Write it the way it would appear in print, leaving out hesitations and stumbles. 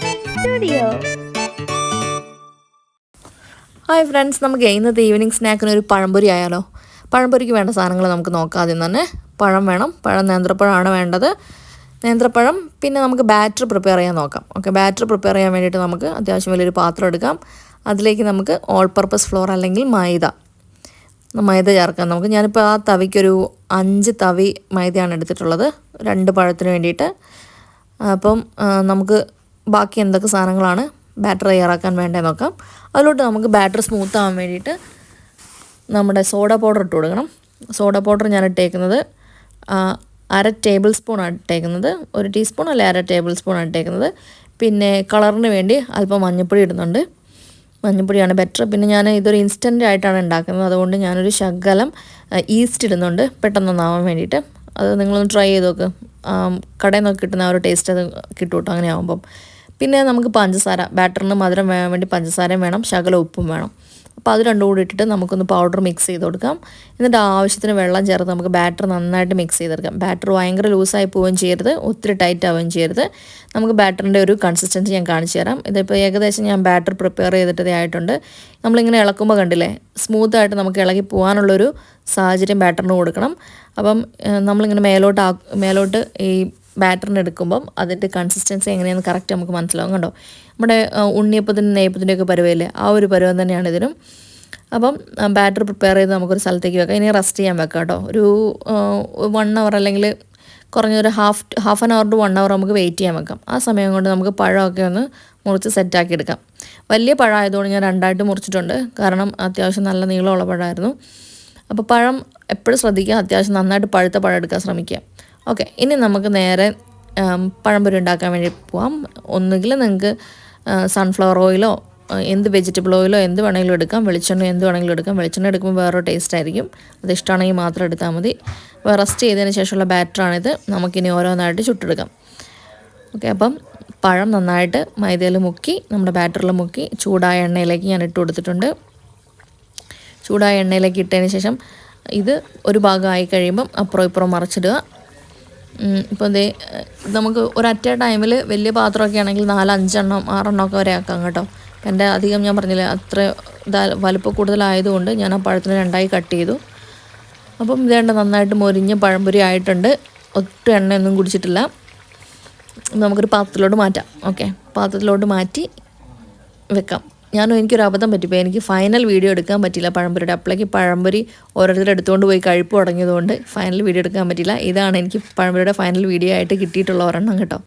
Studio. Hi friends, നമുക്ക് ഇന്നത്തെ evening സ്നാക്കിന് ഒരു പഴംപൊരി ആയാലോ. പഴംപൊരിക്ക് വേണ്ട സാധനങ്ങൾ നമുക്ക് നോക്കാം. ആദ്യം തന്നെ പഴം വേണം. നേന്ത്രപ്പഴമാണ് വേണ്ടത്. നേന്ത്രപ്പഴം, പിന്നെ നമുക്ക് ബാറ്റർ പ്രിപ്പയർ ചെയ്യാൻ നോക്കാം. ഓക്കെ, ബാറ്റർ പ്രിപ്പയർ ചെയ്യാൻ വേണ്ടിയിട്ട് നമുക്ക് അത്യാവശ്യം വലിയൊരു പാത്രം എടുക്കാം. അതിലേക്ക് നമുക്ക് ഓൾ പർപ്പസ് ഫ്ലോർ അല്ലെങ്കിൽ മൈദ ചേർക്കാം. ഞാനിപ്പോൾ ആ തവിക്കൊരു 5 തവി മൈദയാണ് എടുത്തിട്ടുള്ളത് 2 പഴത്തിന് വേണ്ടിയിട്ട്. അപ്പം നമുക്ക് ബാക്കി എന്തൊക്കെ സാധനങ്ങളാണ് ബാറ്റർ തയ്യാറാക്കാൻ വേണ്ടതെന്ന് നോക്കാം. അതിലോട്ട് നമുക്ക് ബാറ്റർ സ്മൂത്ത് ആവാൻ വേണ്ടിയിട്ട് നമ്മുടെ സോഡ പൗഡർ ഇട്ട് കൊടുക്കണം. സോഡ പൗഡർ ഞാൻ ഇട്ടേക്കുന്നത് 1/2 ടേബിൾ സ്പൂണാണ് ഇട്ടേക്കുന്നത്. 1 ടീസ്പൂൺ അല്ലെ 1/2 ടേബിൾ സ്പൂണാണ് ഇട്ടേക്കുന്നത്. പിന്നെ കളറിന് വേണ്ടി അല്പം മഞ്ഞൾപ്പൊടി ഇടുന്നുണ്ട്. മഞ്ഞൾപ്പൊടിയാണ് ബെറ്റർ. പിന്നെ ഞാൻ ഇതൊരു ഇൻസ്റ്റൻ്റ് ആയിട്ടാണ് ഉണ്ടാക്കുന്നത്, അതുകൊണ്ട് ഞാനൊരു ശകലം ഈസ്റ്റ് ഇടുന്നുണ്ട് പെട്ടെന്നൊന്നാവാൻ വേണ്ടിയിട്ട്. അത് നിങ്ങളൊന്ന് ട്രൈ ചെയ്ത് നോക്ക്. കടയിൽ നിന്നൊക്കെ കിട്ടുന്ന ആ ഒരു ടേസ്റ്റ് അത് കിട്ടും കേട്ടോ അങ്ങനെ ആകുമ്പം. പിന്നെ നമുക്ക് പഞ്ചസാര, ബാറ്ററിന് മധുരം വേകാൻ വേണ്ടി പഞ്ചസാരയും വേണം, ശകലം ഉപ്പും വേണം. അപ്പോൾ അത് രണ്ടും കൂടി ഇട്ടിട്ട് നമുക്കൊന്ന് പൗഡർ മിക്സ് ചെയ്ത് കൊടുക്കാം. എന്നിട്ട് ആവശ്യത്തിന് വെള്ളം ചേർത്ത് നമുക്ക് ബാറ്റർ നന്നായിട്ട് മിക്സ് ചെയ്തെടുക്കാം. ബാറ്റർ ഭയങ്കര ലൂസായി പോവുകയും ചെയ്യരുത്, ഒത്തിരി ടൈറ്റ് ആവുകയും ചെയ്യരുത്. നമുക്ക് ബാറ്ററിൻ്റെ ഒരു കൺസിസ്റ്റൻസി ഞാൻ കാണിച്ചു തരാം. ഇതിപ്പോൾ ഏകദേശം ഞാൻ ബാറ്റർ പ്രിപ്പയർ ചെയ്തിട്ടതേ ആയിട്ടുണ്ട്. നമ്മളിങ്ങനെ ഇളക്കുമ്പോൾ കണ്ടില്ലേ, സ്മൂത്തായിട്ട് നമുക്ക് ഇളകി പോകാനുള്ളൊരു സാഹചര്യം ബാറ്ററിന് കൊടുക്കണം. അപ്പം നമ്മളിങ്ങനെ മേലോട്ട് ഈ ബാറ്ററിന് എടുക്കുമ്പം അതിൻ്റെ കൺസിസ്റ്റൻസി എങ്ങനെയാണെന്ന് കറക്റ്റ് നമുക്ക് മനസ്സിലാവും. കണ്ടോ, നമ്മുടെ ഉണ്ണിയപ്പത്തിൻ്റെ നെയ്യപ്പത്തിൻ്റെയൊക്കെ പരുവല്ലേ, ആ ഒരു പരുവം തന്നെയാണ് ഇതിനും. അപ്പം ബാറ്റർ പ്രിപ്പയർ ചെയ്ത് നമുക്കൊരു സ്ഥലത്തേക്ക് വെക്കാം. ഇനി റെസ്റ്റ് ചെയ്യാൻ വെക്കാം കേട്ടോ. ഒരു 1 അവർ അല്ലെങ്കിൽ കുറഞ്ഞൊരു ഹാഫ് ആൻ അവർ ടു 1 അവർ നമുക്ക് വെയിറ്റ് ചെയ്യാൻ വെക്കാം. ആ സമയം കൊണ്ട് നമുക്ക് പഴമൊക്കെ ഒന്ന് മുറിച്ച് സെറ്റാക്കി എടുക്കാം. വലിയ പഴമായതുകൊണ്ട് ഞാൻ 2ആയിട്ട് മുറിച്ചിട്ടുണ്ട്, കാരണം അത്യാവശ്യം നല്ല നീളമുള്ള പഴമായിരുന്നു. അപ്പോൾ പഴം എപ്പോഴും ശ്രദ്ധിക്കുക, അത്യാവശ്യം നന്നായിട്ട് പഴുത്ത പഴം എടുക്കാൻ ശ്രമിക്കുക. ഓക്കെ, ഇനി നമുക്ക് നേരെ പഴംപൊരി ഉണ്ടാക്കാൻ വേണ്ടി പോവാം. ഒന്നുകിൽ നിങ്ങൾക്ക് സൺഫ്ലവർ ഓയിലോ എന്ത് വെജിറ്റബിൾ ഓയിലോ എന്ത് വേണമെങ്കിലും എടുക്കാം, വെളിച്ചെണ്ണ എന്ത് വേണമെങ്കിലും എടുക്കാം. വെളിച്ചെണ്ണ എടുക്കുമ്പോൾ വേറൊരു ടേസ്റ്റ് ആയിരിക്കും, അത് ഇഷ്ടമാണെങ്കിൽ മാത്രം എടുത്താൽ മതി. റസ്റ്റ് ചെയ്തതിന് ശേഷമുള്ള ബാറ്ററാണിത്. നമുക്കിനി ഓരോന്നായിട്ട് ചുട്ടെടുക്കാം. ഓക്കെ, അപ്പം പഴം നന്നായിട്ട് മൈദയിൽ മുക്കി നമ്മുടെ ബാറ്ററിൽ മുക്കി ചൂടായ എണ്ണയിലേക്ക് ഞാൻ ഇട്ട് കൊടുത്തിട്ടുണ്ട്. ചൂടായ എണ്ണയിലേക്ക് ഇട്ടതിന് ശേഷം ഇത് ഒരു ഭാഗമായി കഴിയുമ്പം അപ്പുറം ഇപ്പുറം മറിച്ചിടുക. ഇപ്പോൾ നമുക്ക് ഒരൊറ്റ ടൈമിൽ വലിയ പാത്രമൊക്കെ ആണെങ്കിൽ 4-5 എണ്ണം 6 എണ്ണമൊക്കെ വരെ ആക്കാം കേട്ടോ. എൻ്റെ അധികം ഞാൻ പറഞ്ഞില്ല, അത്ര വലുപ്പം കൂടുതലായതുകൊണ്ട് ഞാൻ ആ പഴത്തിന് 2ആയി കട്ട് ചെയ്തു. അപ്പം ഇതേണ്ട നന്നായിട്ട് മൊരിഞ്ഞ് പഴംപൊരി ആയിട്ടുണ്ട്. ഒട്ടും എണ്ണയൊന്നും കുടിച്ചിട്ടില്ല. നമുക്കൊരു പാത്രത്തിലോട്ട് മാറ്റാം. ഓക്കെ, പാത്രത്തിലോട്ട് മാറ്റി വെക്കാം. എനിക്കൊരു അബദ്ധം പറ്റിപ്പോൾ, എനിക്ക് ഫൈനൽ വീഡിയോ എടുക്കാൻ പറ്റില്ല പഴംപൊരിയുടെ. അപ്പോഴേക്ക് പഴംപൊരി ഓരോരുത്തർ എടുത്തുകൊണ്ട് പോയി കഴിപ്പ് തുടങ്ങിയതുകൊണ്ട് ഫൈനൽ വീഡിയോ എടുക്കാൻ പറ്റില്ല. ഇതാണ് എനിക്ക് പഴംപൊരിയുടെ ഫൈനൽ വീഡിയോ ആയിട്ട് കിട്ടിയിട്ടുള്ള ഒരെണ്ണം കേട്ടോ.